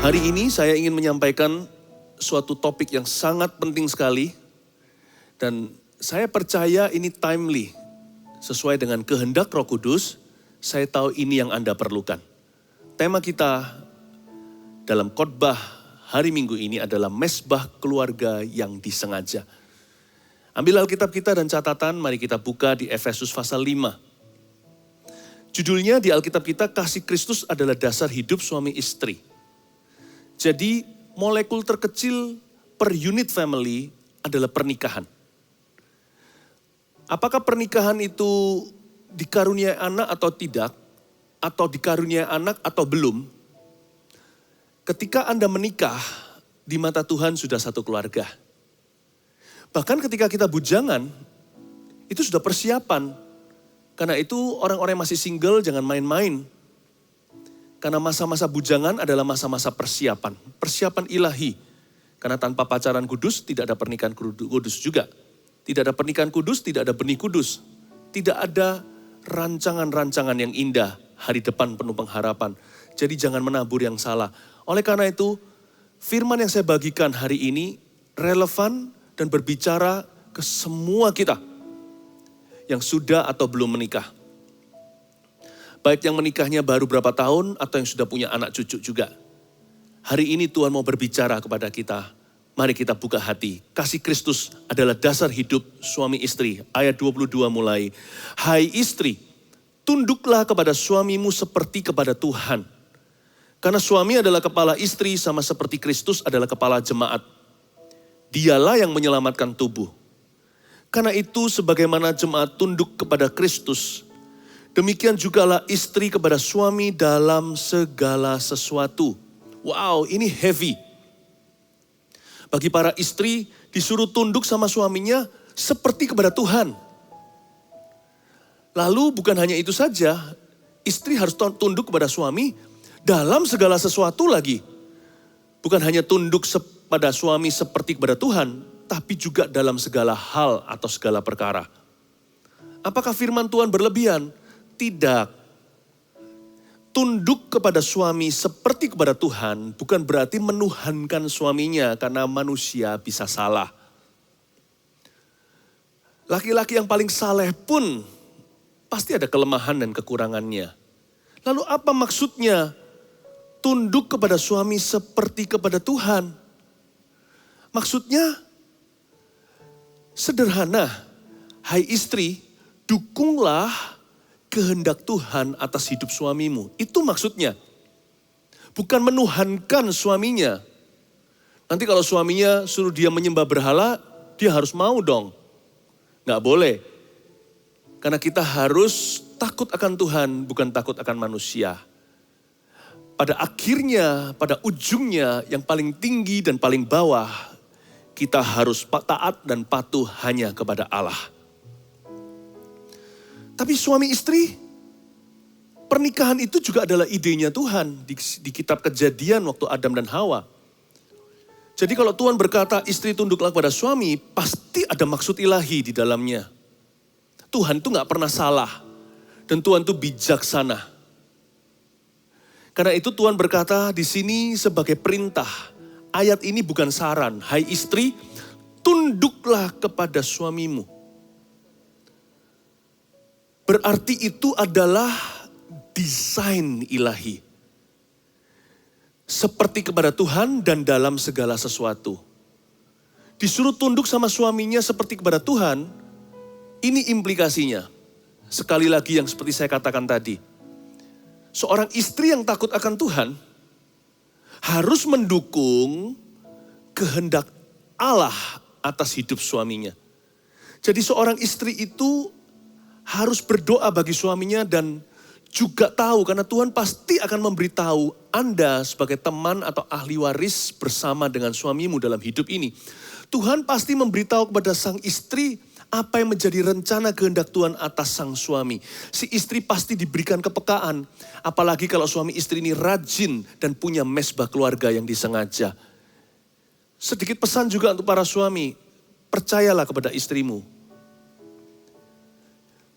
Hari ini saya ingin menyampaikan suatu topik yang sangat penting sekali dan saya percaya ini timely, sesuai dengan kehendak Roh Kudus. Saya tahu ini yang Anda perlukan. Tema kita dalam khotbah hari Minggu ini adalah mesbah keluarga yang disengaja. Ambil Alkitab kita dan catatan, mari kita buka di Efesus pasal 5. Judulnya di Alkitab kita, kasih Kristus adalah dasar hidup suami istri. Jadi molekul terkecil per unit family adalah pernikahan. Apakah pernikahan itu dikaruniai anak atau tidak? Atau dikaruniai anak atau belum? Ketika Anda menikah, di mata Tuhan sudah satu keluarga. Bahkan ketika kita bujangan, itu sudah persiapan. Karena itu orang-orang yang masih single jangan main-main. Karena masa-masa bujangan adalah masa-masa persiapan. Persiapan ilahi. Karena tanpa pacaran kudus tidak ada pernikahan kudus juga. Tidak ada pernikahan kudus, tidak ada benih kudus. Tidak ada rancangan-rancangan yang indah. Hari depan penuh pengharapan. Jadi jangan menabur yang salah. Oleh karena itu, firman yang saya bagikan hari ini relevan dan berbicara ke semua kita yang sudah atau belum menikah. Baik yang menikahnya baru berapa tahun atau yang sudah punya anak cucu juga. Hari ini Tuhan mau berbicara kepada kita. Mari kita buka hati. Kasih Kristus adalah dasar hidup suami istri. Ayat 22 mulai. Hai istri, tunduklah kepada suamimu seperti kepada Tuhan. Karena suami adalah kepala istri sama seperti Kristus adalah kepala jemaat. Dialah yang menyelamatkan tubuh. Karena itu sebagaimana jemaat tunduk kepada Kristus, demikian jugalah istri kepada suami dalam segala sesuatu. Wow, ini heavy. Bagi para istri disuruh tunduk sama suaminya seperti kepada Tuhan. Lalu bukan hanya itu saja, istri harus tunduk kepada suami dalam segala sesuatu lagi. Bukan hanya tunduk pada suami seperti kepada Tuhan, tapi juga dalam segala hal atau segala perkara. Apakah firman Tuhan berlebihan? Tidak. Tunduk kepada suami seperti kepada Tuhan bukan berarti menuhankan suaminya karena manusia bisa salah. Laki-laki yang paling saleh pun pasti ada kelemahan dan kekurangannya. Lalu apa maksudnya tunduk kepada suami seperti kepada Tuhan? Maksudnya sederhana. Hai istri, dukunglah kehendak Tuhan atas hidup suamimu. Itu maksudnya. Bukan menuhankan suaminya. Nanti kalau suaminya suruh dia menyembah berhala, dia harus mau dong. Nggak boleh. Karena kita harus takut akan Tuhan, bukan takut akan manusia. Pada akhirnya, pada ujungnya yang paling tinggi dan paling bawah, kita harus taat dan patuh hanya kepada Allah. Tapi suami istri, pernikahan itu juga adalah idenya Tuhan di kitab Kejadian waktu Adam dan Hawa. Jadi kalau Tuhan berkata istri tunduklah kepada suami, pasti ada maksud ilahi di dalamnya. Tuhan itu gak pernah salah dan Tuhan itu bijaksana. Karena itu Tuhan berkata di sini sebagai perintah. Ayat ini bukan saran. Hai istri, tunduklah kepada suamimu. Berarti itu adalah desain ilahi. Seperti kepada Tuhan dan dalam segala sesuatu. Disuruh tunduk sama suaminya seperti kepada Tuhan, ini implikasinya. Sekali lagi yang seperti saya katakan tadi. Seorang istri yang takut akan Tuhan, harus mendukung kehendak Allah atas hidup suaminya. Jadi seorang istri itu harus berdoa bagi suaminya dan juga tahu karena Tuhan pasti akan memberitahu Anda sebagai teman atau ahli waris bersama dengan suamimu dalam hidup ini. Tuhan pasti memberitahu kepada sang istri apa yang menjadi rencana kehendak Tuhan atas sang suami. Si istri pasti diberikan kepekaan. Apalagi kalau suami istri ini rajin dan punya mesbah keluarga yang disengaja. Sedikit pesan juga untuk para suami. Percayalah kepada istrimu.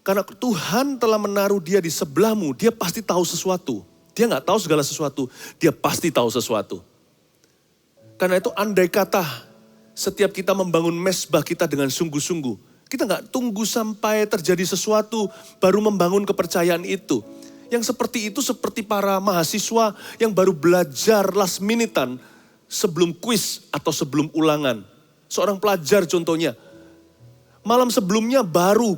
Karena Tuhan telah menaruh dia di sebelahmu, dia pasti tahu sesuatu. Dia nggak tahu segala sesuatu, dia pasti tahu sesuatu. Karena itu andai kata setiap kita membangun mesbah kita dengan sungguh-sungguh, kita nggak tunggu sampai terjadi sesuatu baru membangun kepercayaan itu. Yang seperti itu seperti para mahasiswa yang baru belajar last minute-an sebelum kuis atau sebelum ulangan. Seorang pelajar contohnya, malam sebelumnya baru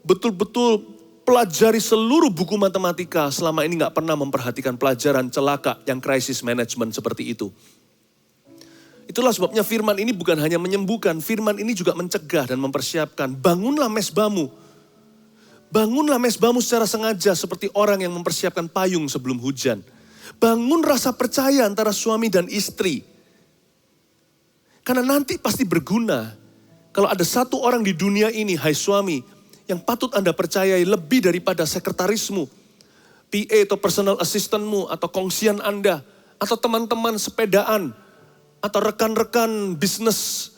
betul-betul pelajari seluruh buku matematika, selama ini nggak pernah memperhatikan pelajaran celaka yang crisis management seperti itu. Itulah sebabnya firman ini bukan hanya menyembuhkan, firman ini juga mencegah dan mempersiapkan. Bangunlah mesbahmu. Bangunlah mesbahmu secara sengaja seperti orang yang mempersiapkan payung sebelum hujan. Bangun rasa percaya antara suami dan istri. Karena nanti pasti berguna. Kalau ada satu orang di dunia ini, hai suami, yang patut Anda percayai lebih daripada sekretarismu, PA atau personal assistantmu, atau kongsian Anda, atau teman-teman sepedaan, atau rekan-rekan bisnis.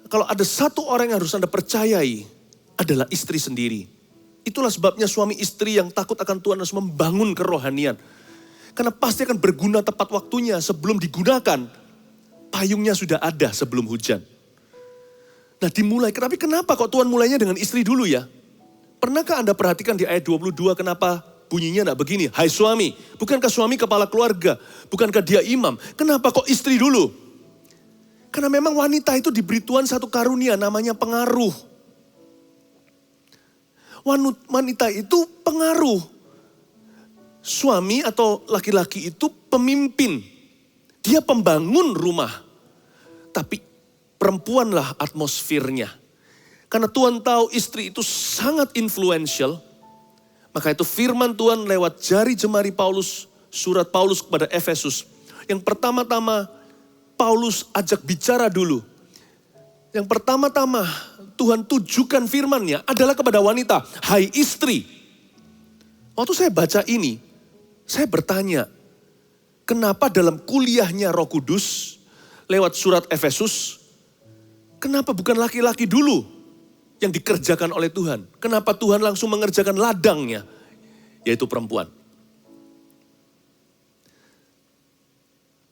Kalau ada satu orang yang harus Anda percayai, adalah istri sendiri. Itulah sebabnya suami istri yang takut akan Tuhan harus membangun kerohanian. Karena pasti akan berguna tepat waktunya. Sebelum digunakan, payungnya sudah ada sebelum hujan. Nah dimulai, tapi kenapa kok Tuhan mulainya dengan istri dulu ya? Pernahkah Anda perhatikan di ayat 22 kenapa bunyinya enggak begini? Hai suami, bukankah suami kepala keluarga? Bukankah dia imam? Kenapa kok istri dulu? Karena memang wanita itu diberi Tuhan satu karunia namanya pengaruh. Wanita itu pengaruh. Suami atau laki-laki itu pemimpin. Dia pembangun rumah. Tapi perempuanlah atmosfernya. Karena Tuhan tahu istri itu sangat influential. Maka itu firman Tuhan lewat jari jemari Paulus, surat Paulus kepada Efesus. Yang pertama-tama Paulus ajak bicara dulu. Yang pertama-tama Tuhan tujukan firman-Nya adalah kepada wanita. Hai istri. Waktu saya baca ini, saya bertanya, kenapa dalam kuliahnya Roh Kudus lewat surat Efesus, kenapa bukan laki-laki dulu yang dikerjakan oleh Tuhan? Kenapa Tuhan langsung mengerjakan ladangnya, yaitu perempuan?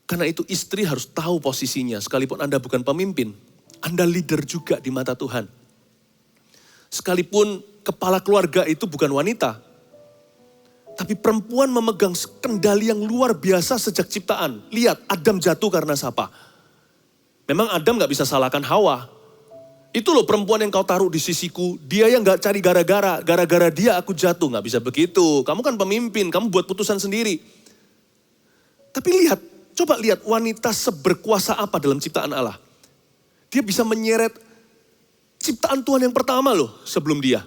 Karena itu istri harus tahu posisinya, sekalipun Anda bukan pemimpin, Anda leader juga di mata Tuhan. Sekalipun kepala keluarga itu bukan wanita, tapi perempuan memegang kendali yang luar biasa sejak ciptaan. Lihat, Adam jatuh karena siapa? Memang Adam gak bisa salahkan Hawa. Itu loh perempuan yang kau taruh di sisiku, dia yang gak cari gara-gara dia aku jatuh. Gak bisa begitu, kamu kan pemimpin, kamu buat putusan sendiri. Tapi lihat, coba lihat wanita seberkuasa apa dalam ciptaan Allah. Dia bisa menyeret ciptaan Tuhan yang pertama loh sebelum dia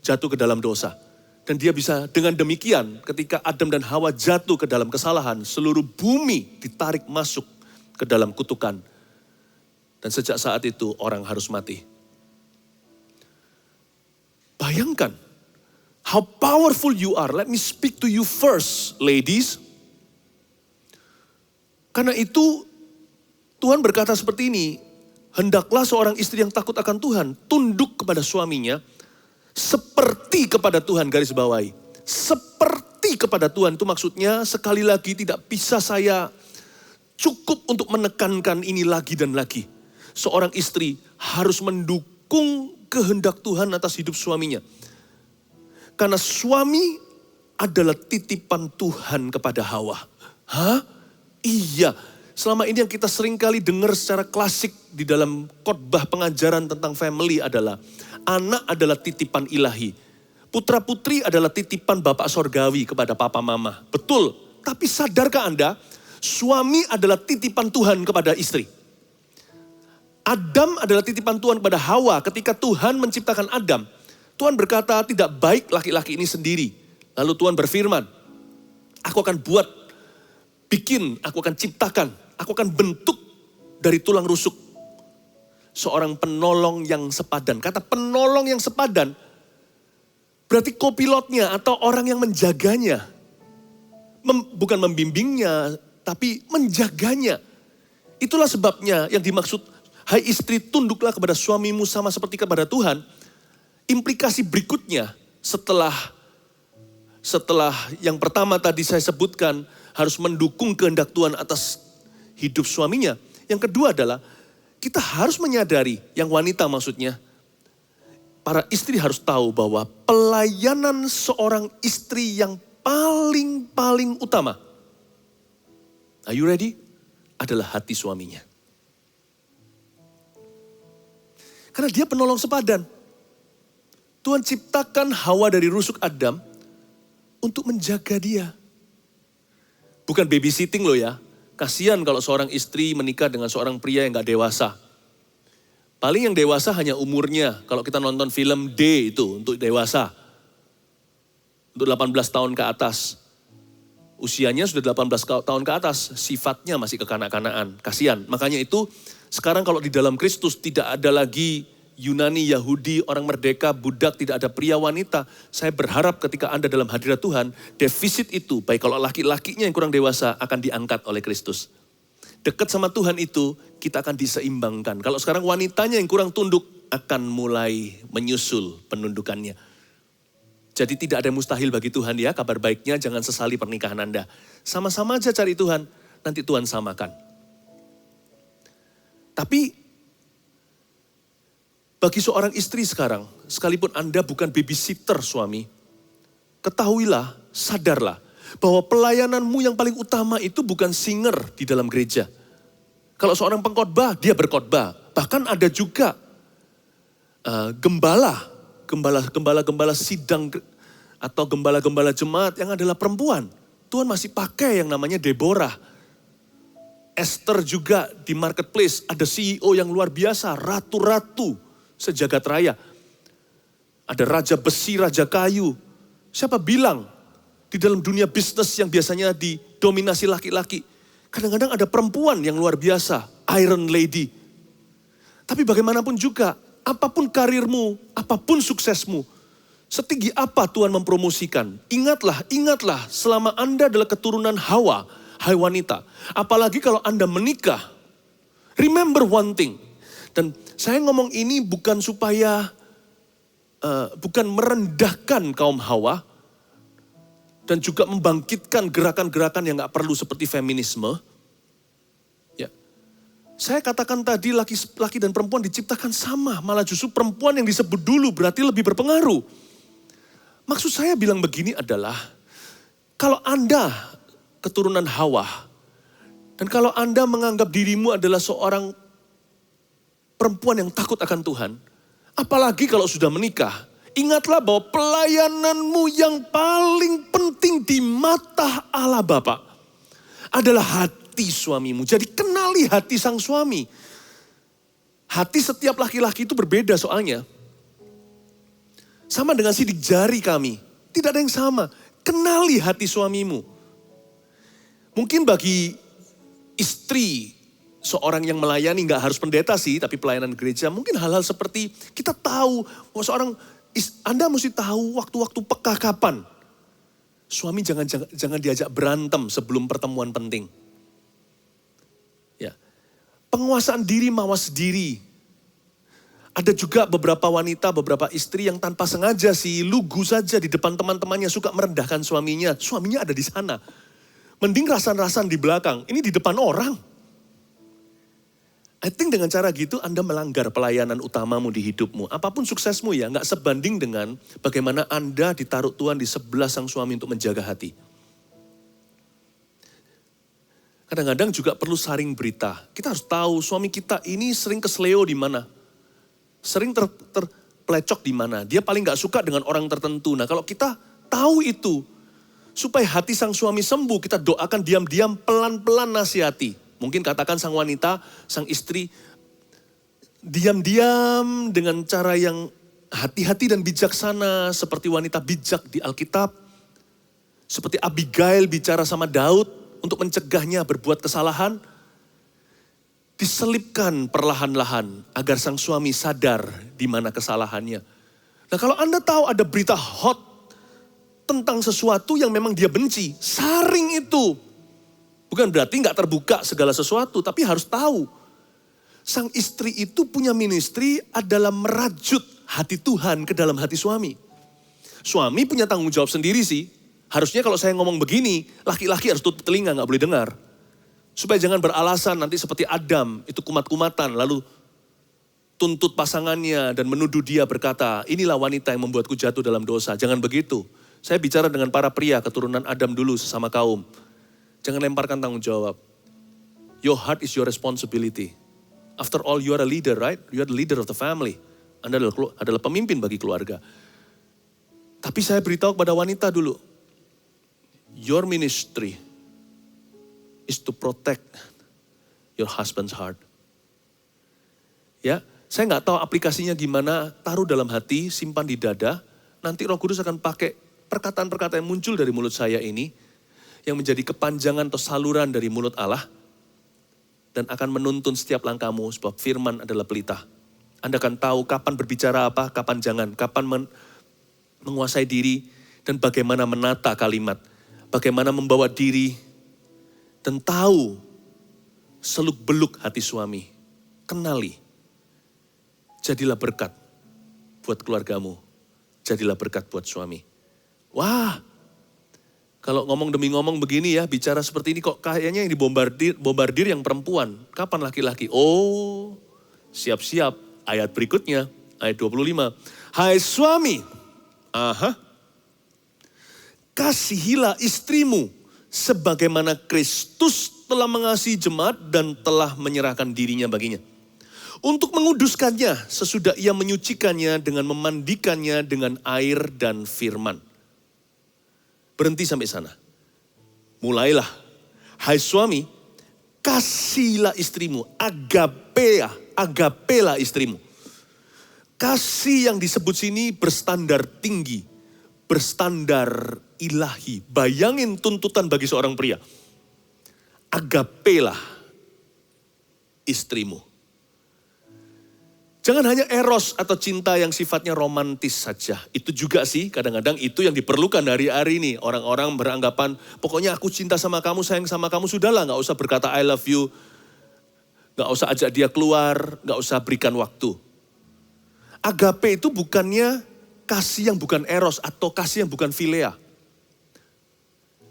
jatuh ke dalam dosa. Dan dia bisa dengan demikian ketika Adam dan Hawa jatuh ke dalam kesalahan, seluruh bumi ditarik masuk ke dalam kutukan. Dan sejak saat itu orang harus mati. Bayangkan how powerful you are. Let me speak to you first, ladies. Karena itu Tuhan berkata seperti ini, hendaklah seorang istri yang takut akan Tuhan tunduk kepada suaminya seperti kepada Tuhan, garis bawahi. Seperti kepada Tuhan itu maksudnya sekali lagi tidak bisa saya cukup untuk menekankan ini lagi dan lagi. Seorang istri harus mendukung kehendak Tuhan atas hidup suaminya. Karena suami adalah titipan Tuhan kepada Hawa. Hah? Iya. Selama ini yang kita seringkali dengar secara klasik di dalam khotbah pengajaran tentang family adalah anak adalah titipan ilahi. Putra putri adalah titipan Bapak Sorgawi kepada papa mama. Betul, tapi sadarkah Anda, suami adalah titipan Tuhan kepada istri. Adam adalah titipan Tuhan kepada Hawa. Ketika Tuhan menciptakan Adam, Tuhan berkata tidak baik laki-laki ini sendiri. Lalu Tuhan berfirman, aku akan aku akan ciptakan, aku akan bentuk dari tulang rusuk seorang penolong yang sepadan. Kata penolong yang sepadan berarti kopilotnya atau orang yang menjaganya. Bukan membimbingnya, tapi menjaganya. Itulah sebabnya yang dimaksud, hai istri tunduklah kepada suamimu sama seperti kepada Tuhan. Implikasi berikutnya setelah yang pertama tadi saya sebutkan, harus mendukung kehendak Tuhan atas hidup suaminya. Yang kedua adalah kita harus menyadari, yang wanita maksudnya, para istri harus tahu bahwa pelayanan seorang istri yang paling utama, are you ready? Adalah hati suaminya. Karena dia penolong sepadan. Tuhan ciptakan Hawa dari rusuk Adam untuk menjaga dia. Bukan babysitting loh ya. Kasihan kalau seorang istri menikah dengan seorang pria yang gak dewasa. Paling yang dewasa hanya umurnya. Kalau kita nonton film D itu untuk dewasa. Untuk 18 tahun ke atas. Usianya sudah 18 tahun ke atas. Sifatnya masih kekanak-kanakan. Kasihan. Makanya itu sekarang kalau di dalam Kristus tidak ada lagi Yunani, Yahudi, orang merdeka, budak, tidak ada pria, wanita. Saya berharap ketika Anda dalam hadirat Tuhan, defisit itu, baik kalau laki-lakinya yang kurang dewasa, akan diangkat oleh Kristus. Dekat sama Tuhan itu, kita akan diseimbangkan. Kalau sekarang wanitanya yang kurang tunduk, akan mulai menyusul penundukannya. Jadi tidak ada yang mustahil bagi Tuhan ya, kabar baiknya jangan sesali pernikahan Anda. Sama-sama aja cari Tuhan, nanti Tuhan samakan. Tapi, bagi seorang istri sekarang, sekalipun Anda bukan babysitter suami, ketahuilah, sadarlah, bahwa pelayananmu yang paling utama itu bukan singer di dalam gereja. Kalau seorang pengkhotbah, dia berkhotbah. Bahkan ada juga gembala sidang atau gembala-gembala jemaat yang adalah perempuan. Tuhan masih pakai yang namanya Deborah. Esther juga di marketplace, ada CEO yang luar biasa, ratu-ratu sejagat raya. Ada raja besi, raja kayu. Siapa bilang di dalam dunia bisnis yang biasanya didominasi laki-laki, kadang-kadang ada perempuan yang luar biasa, Iron Lady. Tapi bagaimanapun juga, apapun karirmu, apapun suksesmu, setinggi apa Tuhan mempromosikan, ingatlah selama Anda adalah keturunan Hawa, hai wanita. Apalagi kalau Anda menikah, remember one thing. Dan saya ngomong ini bukan supaya, bukan merendahkan kaum Hawa, dan juga membangkitkan gerakan-gerakan yang gak perlu seperti feminisme. Ya. Saya katakan tadi laki dan perempuan diciptakan sama, malah justru perempuan yang disebut dulu berarti lebih berpengaruh. Maksud saya bilang begini adalah, kalau Anda keturunan Hawa, dan kalau Anda menganggap dirimu adalah seorang perempuan yang takut akan Tuhan, apalagi kalau sudah menikah, ingatlah bahwa pelayananmu yang paling penting di mata Allah Bapa adalah hati suamimu. Jadi kenali hati sang suami. Hati setiap laki-laki itu berbeda soalnya. Sama dengan sidik jari kami, tidak ada yang sama. Kenali hati suamimu. Mungkin bagi istri seorang yang melayani, gak harus pendeta sih, tapi pelayanan gereja, mungkin hal-hal seperti kita tahu, Anda mesti tahu waktu-waktu peka kapan. Suami jangan diajak berantem sebelum pertemuan penting. Ya. Penguasaan diri, mawas diri. Ada juga beberapa wanita, beberapa istri yang tanpa sengaja sih, lugu saja di depan teman-temannya suka merendahkan suaminya. Suaminya ada di sana. Mending rasan-rasan di belakang, ini di depan orang. I think dengan cara gitu Anda melanggar pelayanan utamamu di hidupmu. Apapun suksesmu ya, gak sebanding dengan bagaimana Anda ditaruh Tuhan di sebelah sang suami untuk menjaga hati. Kadang-kadang juga perlu saring berita. Kita harus tahu suami kita ini sering kesleo di mana. Sering terpelecok di mana. Dia paling gak suka dengan orang tertentu. Nah kalau kita tahu itu, supaya hati sang suami sembuh, kita doakan diam-diam, pelan-pelan nasihati. Mungkin katakan sang wanita, sang istri, diam-diam dengan cara yang hati-hati dan bijaksana. Seperti wanita bijak di Alkitab. Seperti Abigail bicara sama Daud untuk mencegahnya berbuat kesalahan. Diselipkan perlahan-lahan agar sang suami sadar di mana kesalahannya. Nah kalau Anda tahu ada berita hot tentang sesuatu yang memang dia benci, saring itu. Bukan berarti nggak terbuka segala sesuatu, tapi harus tahu. Sang istri itu punya ministry adalah merajut hati Tuhan ke dalam hati suami. Suami punya tanggung jawab sendiri sih. Harusnya kalau saya ngomong begini, laki-laki harus tutup telinga, nggak boleh dengar. Supaya jangan beralasan nanti seperti Adam, itu kumat-kumatan, lalu tuntut pasangannya dan menuduh dia berkata, inilah wanita yang membuatku jatuh dalam dosa. Jangan begitu. Saya bicara dengan para pria keturunan Adam dulu sesama kaum. Jangan lemparkan tanggung jawab. Your heart is your responsibility. After all, you are a leader, right? You are the leader of the family. Anda adalah pemimpin bagi keluarga. Tapi saya beritahu kepada wanita dulu, your ministry is to protect your husband's heart. Ya, saya nggak tahu aplikasinya gimana, taruh dalam hati, simpan di dada, nanti Roh Kudus akan pakai perkataan-perkataan yang muncul dari mulut saya ini, yang menjadi kepanjangan atau saluran dari mulut Allah, dan akan menuntun setiap langkahmu, sebab firman adalah pelita. Anda akan tahu kapan berbicara apa, kapan jangan, kapan menguasai diri, dan bagaimana menata kalimat, bagaimana membawa diri, dan tahu seluk-beluk hati suami. Kenali. Jadilah berkat buat keluargamu. Jadilah berkat buat suami. Wah, kalau ngomong demi ngomong begini ya, bicara seperti ini kok kayaknya yang bombardir yang perempuan. Kapan laki-laki? Oh, siap-siap. Ayat berikutnya, ayat 25. Hai suami, kasihilah istrimu sebagaimana Kristus telah mengasihi jemaat dan telah menyerahkan dirinya baginya. Untuk menguduskannya sesudah ia menyucikannya dengan memandikannya dengan air dan firman. Berhenti sampai sana. Mulailah. Hai suami, kasihilah istrimu. Agapelah istrimu. Kasih yang disebut sini berstandar tinggi. Berstandar ilahi. Bayangin tuntutan bagi seorang pria. Agapelah istrimu. Jangan hanya eros atau cinta yang sifatnya romantis saja. Itu juga sih kadang-kadang itu yang diperlukan hari-hari ini. Orang-orang beranggapan pokoknya aku cinta sama kamu, sayang sama kamu, sudahlah gak usah berkata I love you. Gak usah ajak dia keluar, gak usah berikan waktu. Agape itu bukannya kasih yang bukan eros atau kasih yang bukan philea.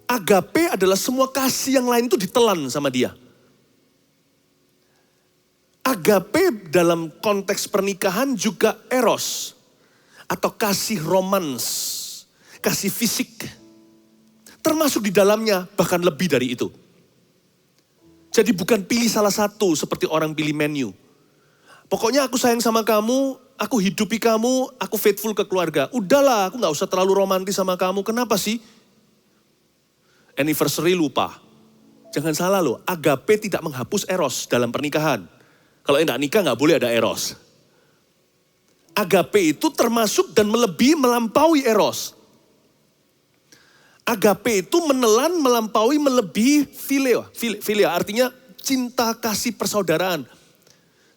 Agape adalah semua kasih yang lain itu ditelan sama dia. Agape dalam konteks pernikahan juga eros atau kasih romans, kasih fisik. Termasuk di dalamnya bahkan lebih dari itu. Jadi bukan pilih salah satu seperti orang pilih menu. Pokoknya aku sayang sama kamu, aku hidupi kamu, aku faithful ke keluarga. Udahlah, aku gak usah terlalu romantis sama kamu. Kenapa sih? Anniversary lupa. Jangan salah loh, agape tidak menghapus eros dalam pernikahan. Kalau enggak nikah enggak boleh ada eros. Agape itu termasuk dan melampaui eros. Agape itu menelan, melampaui, melebihi philea. Philea artinya cinta kasih persaudaraan.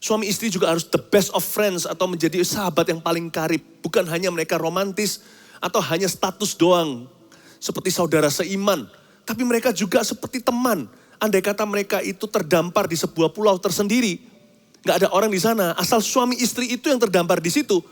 Suami istri juga harus the best of friends atau menjadi sahabat yang paling karib. Bukan hanya mereka romantis atau hanya status doang. Seperti saudara seiman. Tapi mereka juga seperti teman. Andai kata mereka itu terdampar di sebuah pulau tersendiri. Gak ada orang di sana, asal suami istri itu yang terdampar di situ.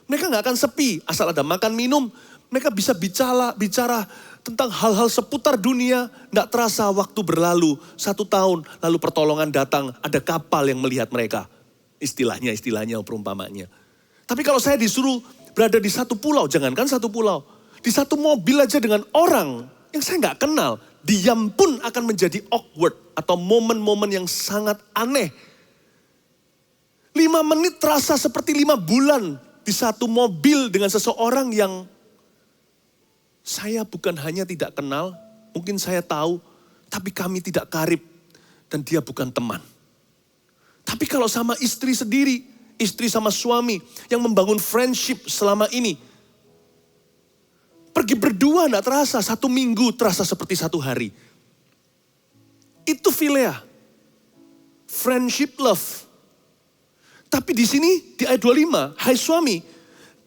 Mereka gak akan sepi, asal ada makan minum. Mereka bisa bicara tentang hal-hal seputar dunia. Gak terasa waktu berlalu, 1 tahun lalu pertolongan datang. Ada kapal yang melihat mereka. Istilahnya perumpamanya. Tapi kalau saya disuruh berada di satu pulau, jangankan satu pulau. Di satu mobil aja dengan orang yang saya gak kenal. Diam pun akan menjadi awkward atau momen-momen yang sangat aneh. 5 menit terasa seperti 5 bulan di satu mobil dengan seseorang yang saya bukan hanya tidak kenal, mungkin saya tahu, tapi kami tidak karib dan dia bukan teman. Tapi kalau sama istri sendiri, istri sama suami yang membangun friendship selama ini, pergi berdua enggak terasa, 1 minggu terasa seperti 1 hari. Itu philea, friendship love. Tapi di sini di ayat 25, hai suami,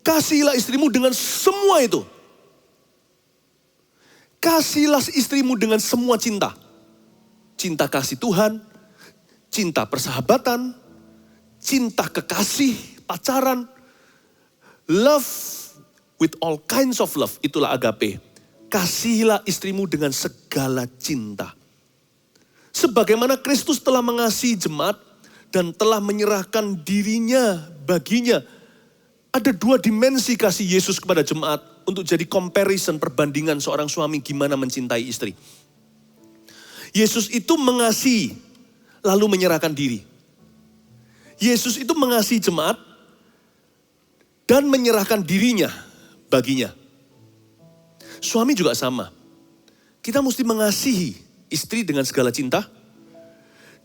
kasihilah istrimu dengan semua itu. Kasihilah istrimu dengan semua cinta. Cinta kasih Tuhan, cinta persahabatan, cinta kekasih, pacaran. Love with all kinds of love, itulah agape. Kasihilah istrimu dengan segala cinta. Sebagaimana Kristus telah mengasihi jemaat dan telah menyerahkan dirinya baginya. Ada dua dimensi kasih Yesus kepada jemaat untuk jadi comparison, perbandingan seorang suami gimana mencintai istri. Yesus itu mengasihi, lalu menyerahkan diri. Yesus itu mengasihi jemaat dan menyerahkan dirinya baginya. Suami juga sama. Kita mesti mengasihi istri dengan segala cinta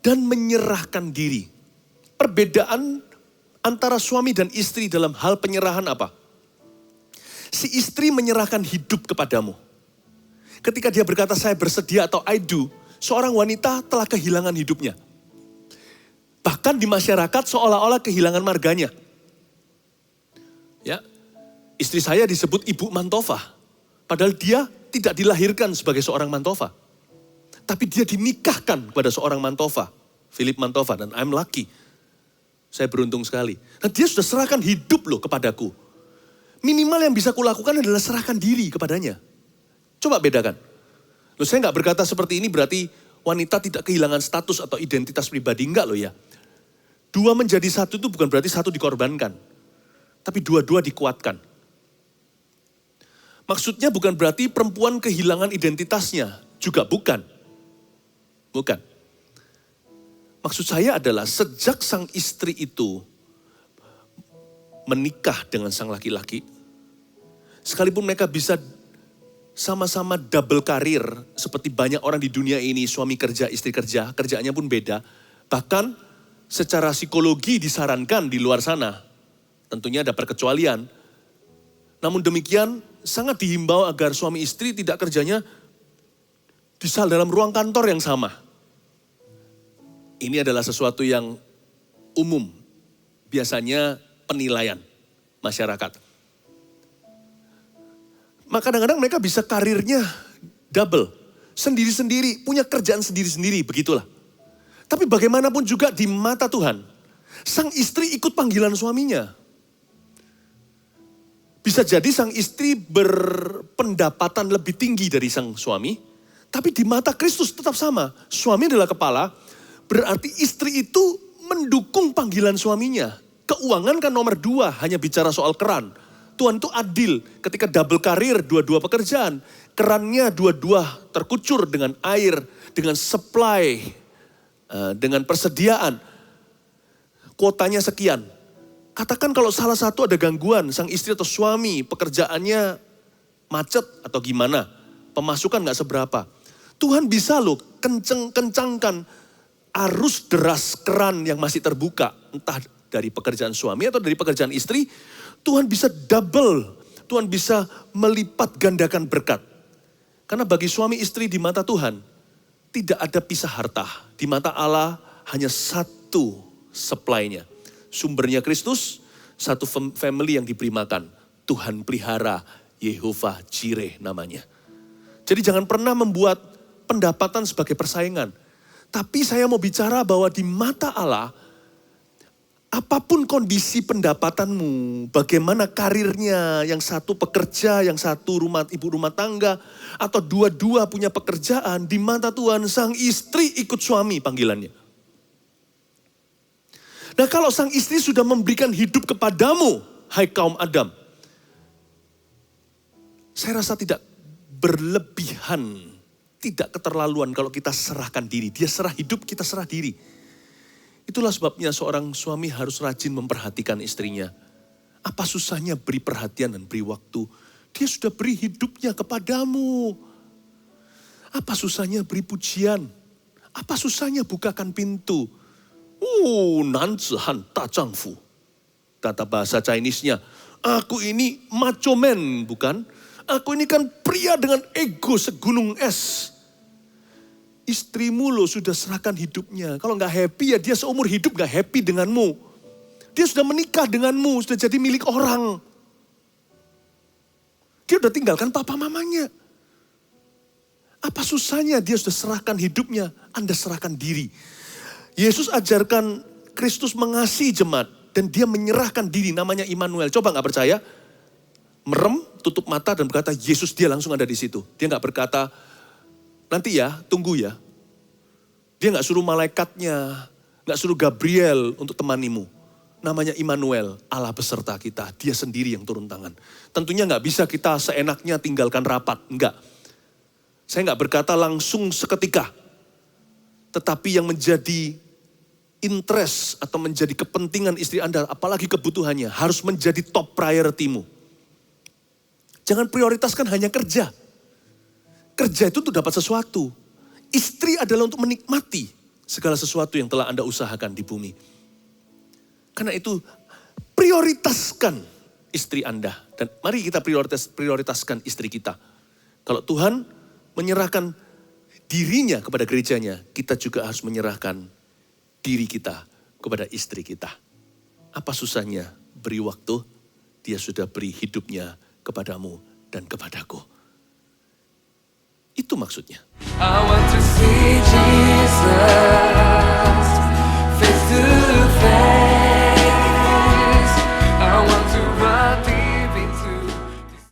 dan menyerahkan diri. Perbedaan antara suami dan istri dalam hal penyerahan apa? Si istri menyerahkan hidup kepadamu. Ketika dia berkata saya bersedia atau I do, seorang wanita telah kehilangan hidupnya. Bahkan di masyarakat seolah-olah kehilangan marganya. Ya, istri saya disebut Ibu Mantova. Padahal dia tidak dilahirkan sebagai seorang Mantova. Tapi dia dinikahkan kepada seorang Mantova, Philip Mantova, dan I'm lucky. Saya beruntung sekali. Nah, dia sudah serahkan hidup loh kepadaku. Minimal yang bisa kulakukan adalah serahkan diri kepadanya. Coba bedakan. Loh, saya nggak berkata seperti ini berarti wanita tidak kehilangan status atau identitas pribadi. Enggak loh ya. Dua menjadi satu itu bukan berarti satu dikorbankan. Tapi dua-dua dikuatkan. Maksudnya bukan berarti perempuan kehilangan identitasnya. Juga bukan. Bukan. Maksud saya adalah sejak sang istri itu menikah dengan sang laki-laki, sekalipun mereka bisa sama-sama double karir, seperti banyak orang di dunia ini, suami kerja, istri kerja, kerjaannya pun beda. Bahkan secara psikologi disarankan di luar sana, tentunya ada perkecualian. Namun demikian sangat dihimbau agar suami istri tidak kerjanya di dalam ruang kantor yang sama. Ini adalah sesuatu yang umum. Biasanya penilaian masyarakat. Maka kadang-kadang mereka bisa karirnya double. Sendiri-sendiri, punya kerjaan sendiri-sendiri, begitulah. Tapi bagaimanapun juga di mata Tuhan, sang istri ikut panggilan suaminya. Bisa jadi sang istri berpendapatan lebih tinggi dari sang suami, tapi di mata Kristus tetap sama. Suami adalah kepala, berarti istri itu mendukung panggilan suaminya. Keuangan kan nomor 2, hanya bicara soal keran. Tuhan itu adil ketika double karir, dua-dua pekerjaan. Kerannya dua-dua terkucur dengan air, dengan supply, dengan persediaan. Kuotanya sekian. Katakan kalau salah satu ada gangguan, sang istri atau suami, pekerjaannya macet atau gimana. Pemasukan gak seberapa. Tuhan bisa loh kencangkan arus deras keran yang masih terbuka. Entah dari pekerjaan suami atau dari pekerjaan istri. Tuhan bisa double. Tuhan bisa melipat gandakan berkat. Karena bagi suami istri di mata Tuhan, tidak ada pisah harta. Di mata Allah hanya satu supply-nya. Sumbernya Kristus, satu family yang diberi makan. Tuhan pelihara, Yehovah Jireh namanya. Jadi jangan pernah membuat pendapatan sebagai persaingan. Tapi saya mau bicara bahwa di mata Allah, apapun kondisi pendapatanmu, bagaimana karirnya, yang satu pekerja, yang satu ibu rumah tangga, atau dua-dua punya pekerjaan, di mata Tuhan sang istri ikut suami panggilannya. Nah kalau sang istri sudah memberikan hidup kepadamu, hai kaum Adam, saya rasa tidak berlebihan, tidak keterlaluan kalau kita serahkan diri. Dia serah hidup, kita serah diri. Itulah sebabnya seorang suami harus rajin memperhatikan istrinya. Apa susahnya beri perhatian dan beri waktu. Dia sudah beri hidupnya kepadamu. Apa susahnya beri pujian. Apa susahnya bukakan pintu. Nanzihan ta zhangfu. Kata bahasa Chinese-nya. Aku ini macho man, bukan? Aku ini kan pria dengan ego segunung es. Istrimu lo sudah serahkan hidupnya. Kalau gak happy ya dia seumur hidup gak happy denganmu. Dia sudah menikah denganmu, sudah jadi milik orang. Dia sudah tinggalkan papa mamanya. Apa susahnya dia sudah serahkan hidupnya, Anda serahkan diri. Yesus ajarkan Kristus mengasihi jemaat dan dia menyerahkan diri, namanya Immanuel. Coba gak percaya? Merem, tutup mata dan berkata Yesus, dia langsung ada di situ. Dia gak berkata, nanti ya, tunggu ya. Dia nggak suruh malaikatnya, nggak suruh Gabriel untuk temanimu. Namanya Immanuel, Allah beserta kita. Dia sendiri yang turun tangan. Tentunya nggak bisa kita seenaknya tinggalkan rapat, enggak. Saya nggak berkata langsung seketika. Tetapi yang menjadi interest atau menjadi kepentingan istri Anda, apalagi kebutuhannya, harus menjadi top priority-mu. Jangan prioritaskan hanya kerja. Kerja itu untuk dapat sesuatu. Istri adalah untuk menikmati segala sesuatu yang telah Anda usahakan di bumi. Karena itu prioritaskan istri Anda. Dan mari kita prioritaskan istri kita. Kalau Tuhan menyerahkan dirinya kepada gerejanya, kita juga harus menyerahkan diri kita kepada istri kita. Apa susahnya beri waktu? Dia sudah beri hidupnya kepadamu dan kepadaku. Itu maksudnya. I want to see